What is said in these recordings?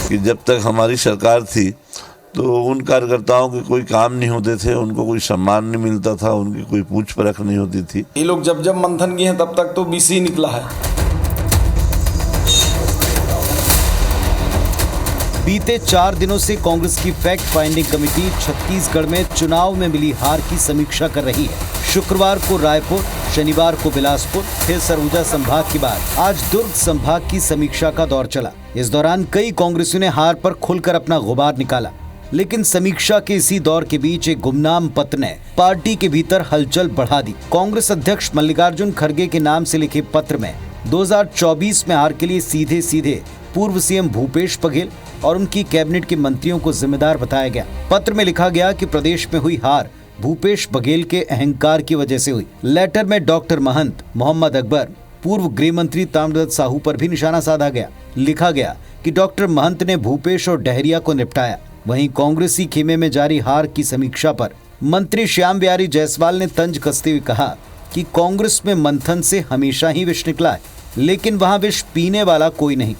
कि जब तक हमारी सरकार थी तो उन कार्यकर्ताओं के कोई काम नहीं होते थे, उनको कोई सम्मान नहीं मिलता था, उनकी कोई पूछ परख नहीं होती थी। ये लोग जब जब मंथन किए हैं तब तक तो बीसी निकला है। बीते 4 दिनों से कांग्रेस की फैक्ट फाइंडिंग कमेटी छत्तीसगढ़ में चुनाव में मिली हार की समीक्षा कर रही है। शुक्रवार को रायपुर, शनिवार को बिलासपुर, फिर सरगुजा संभाग के बाद आज दुर्ग संभाग की समीक्षा का दौर चला। इस दौरान कई कांग्रेसियों ने हार पर खुलकर अपना गुबार निकाला, लेकिन समीक्षा के इसी दौर के बीच एक गुमनाम पत्र ने पार्टी के भीतर हलचल बढ़ा दी। कांग्रेस अध्यक्ष मल्लिकार्जुन खड़गे के नाम से लिखे पत्र में 2024 में हार के लिए सीधे सीधे पूर्व सीएम भूपेश बघेल और उनकी कैबिनेट के मंत्रियों को जिम्मेदार बताया गया। पत्र में लिखा गया कि प्रदेश में हुई हार भूपेश बघेल के अहंकार की वजह से हुई। लेटर में डॉक्टर महंत, मोहम्मद अकबर, पूर्व गृह मंत्री ताम्रध्वज साहू पर भी निशाना साधा गया। लिखा गया कि डॉक्टर महंत ने भूपेश और डहरिया को निपटाया। वहीं कांग्रेसी खेमे में जारी हार की समीक्षा पर मंत्री श्याम बिहारी जायसवाल ने तंज कसते हुए कहा कि कांग्रेस में मंथन से हमेशा ही विष निकला है, लेकिन वहां विष पीने वाला कोई नहीं।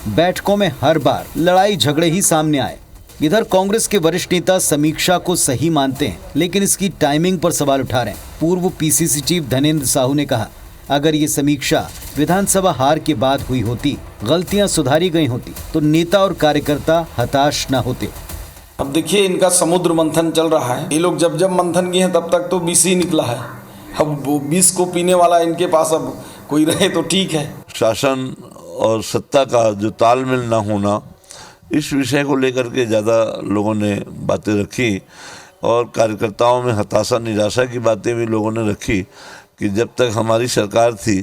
बैठकों में हर बार लड़ाई झगड़े ही सामने आए। इधर कांग्रेस के वरिष्ठ नेता समीक्षा को सही मानते हैं, लेकिन इसकी टाइमिंग पर सवाल उठा रहे हैं। पूर्व पीसीसी चीफ धनेंद्र साहू ने कहा, अगर ये समीक्षा विधानसभा हार के बाद हुई होती, गलतियां सुधारी गई होती, तो नेता और कार्यकर्ता हताश न होते। अब देखिए, इनका समुद्र मंथन चल रहा है। ये लोग जब जब मंथन किए हैं तब तक तो बीसी निकला है। अब वो बीस को पीने वाला इनके पास अब कोई रहे तो ठीक है। शासन और सत्ता का जो तालमेल न होना, इस विषय को लेकर के ज़्यादा लोगों ने बातें रखी और कार्यकर्ताओं में हताशा निराशा की बातें भी लोगों ने रखी कि जब तक हमारी सरकार थी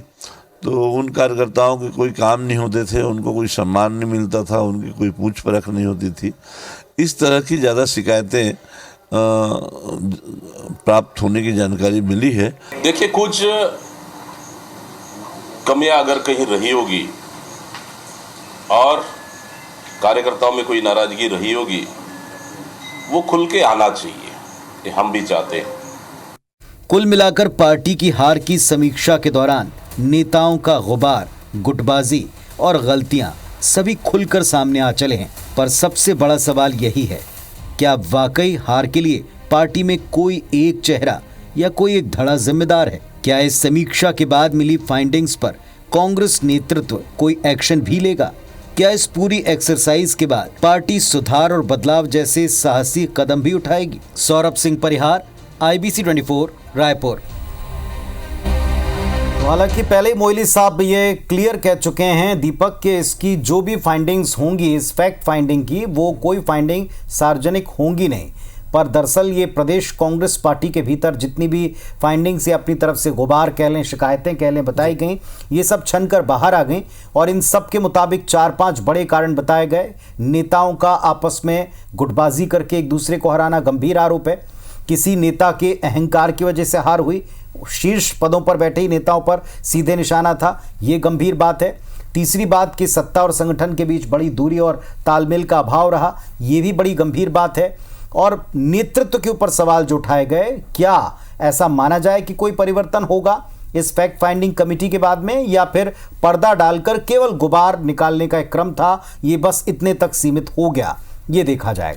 तो उन कार्यकर्ताओं के कोई काम नहीं होते थे, उनको कोई सम्मान नहीं मिलता था, उनकी कोई पूछ परख नहीं होती थी। इस तरह की ज़्यादा शिकायतें प्राप्त होने की जानकारी मिली है। देखिए, कुछ कमियां अगर कहीं रही होगी और कार्यकर्ताओं में कोई नाराजगी रही होगी, वो खुल के आना चाहिए, ये हम भी चाहते हैं। कुल मिलाकर पार्टी की हार की समीक्षा के दौरान नेताओं का गुबार, गुटबाजी और गलतियां सभी खुलकर सामने आ चले हैं। पर सबसे बड़ा सवाल यही है, क्या वाकई हार के लिए पार्टी में कोई एक चेहरा या कोई एक धड़ा जिम्मेदार है? क्या इस समीक्षा के बाद मिली फाइंडिंग्स पर कांग्रेस नेतृत्व कोई एक्शन भी लेगा? क्या इस पूरी एक्सरसाइज के बाद पार्टी सुधार और बदलाव जैसे साहसी कदम भी उठाएगी? सौरभ सिंह परिहार, IBC 24, रायपुर। हालांकि पहले ही मोइली साहब ये क्लियर कह चुके हैं दीपक के इसकी जो भी फाइंडिंग्स होंगी, इस फैक्ट फाइंडिंग की, वो कोई फाइंडिंग सार्वजनिक होंगी नहीं। पर दरअसल ये प्रदेश कांग्रेस पार्टी के भीतर जितनी भी फाइंडिंग्स या अपनी तरफ से गुबार कह लें, शिकायतें कह लें, बताई गई, ये सब छनकर बाहर आ गई और इन सब के मुताबिक 4-5 बड़े कारण बताए गए। नेताओं का आपस में गुटबाजी करके एक दूसरे को हराना गंभीर आरोप है। किसी नेता के अहंकार की वजह से हार हुई, शीर्ष पदों पर बैठे ही नेताओं पर सीधे निशाना था, ये गंभीर बात है। तीसरी बात कि सत्ता और संगठन के बीच बड़ी दूरी और तालमेल का अभाव रहा, ये भी बड़ी गंभीर बात है। और नेतृत्व के ऊपर सवाल जो उठाए गए, क्या ऐसा माना जाए कि कोई परिवर्तन होगा इस फैक्ट फाइंडिंग कमेटी के बाद में, या फिर पर्दा डालकर केवल गुबार निकालने का एक क्रम था, ये बस इतने तक सीमित हो गया, ये देखा जाएगा।